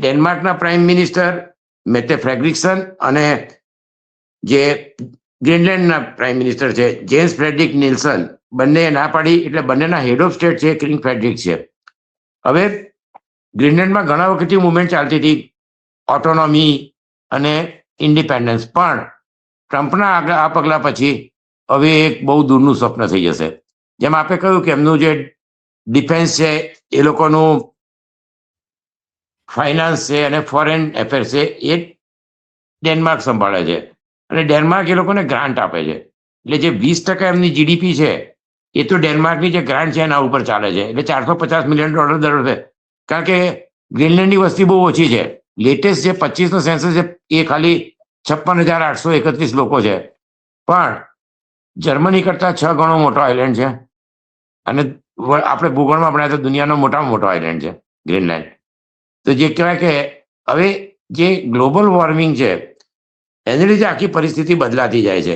ડેનમાર્કના prime minister મેટે Frederiksen અને જે ગ્રીનલેન્ડના prime minister છે જેમ્સ ફ્રેડરિક નિલ્સન બંને ના પાડી, એટલે બંનેના હેડ ઓફ સ્ટેટ છે કિંગ ફ્રેડરિક છે. હવે ગ્રીનલેન્ડમાં ઘણા વખતથી મુવમેન્ટ ચાલતી હતી, ઓટોનોમી અને ઇન્ડિપેન્ડન્સ, પણ ટ્રમ્પના આ પગલા પછી હવે એક બહુ દૂરનું સ્વપ્ન થઈ જશે. જેમ આપણે કહ્યું કે એમનું જે ડિફેન્સ છે, એ લોકોનું ફાઇનાન્સ છે અને ફોરેન એફેર્સ છે એ ડેનમાર્ક સંભાળે છે, અને ડેનમાર્ક એ લોકોને ગ્રાન્ટ આપે છે. એટલે જે 20% એમની જીડીપી છે એ તો ડેનમાર્કની જે ગ્રાન્ટ છે એના ઉપર ચાલે છે. એટલે $450 મિલિયન દર વર્ષે, કારણ કે ગ્રીનલેન્ડની વસ્તી બહુ ઓછી છે. લેટેસ્ટ જે 25નો સેન્સસ છે એ ખાલી 56,831 લોકો છે, પણ જર્મની કરતા 6 ગણો મોટો આઇલેન્ડ છે, અને આપણે ભૂગોળમાં ભણાય તો દુનિયાનો મોટામાં મોટો આઇલેન્ડ છે ગ્રીનલેન્ડ. તો જે કહેવાય કે હવે જે ગ્લોબલ વોર્મિંગ છે એને લીધે આખી પરિસ્થિતિ બદલાતી જાય છે.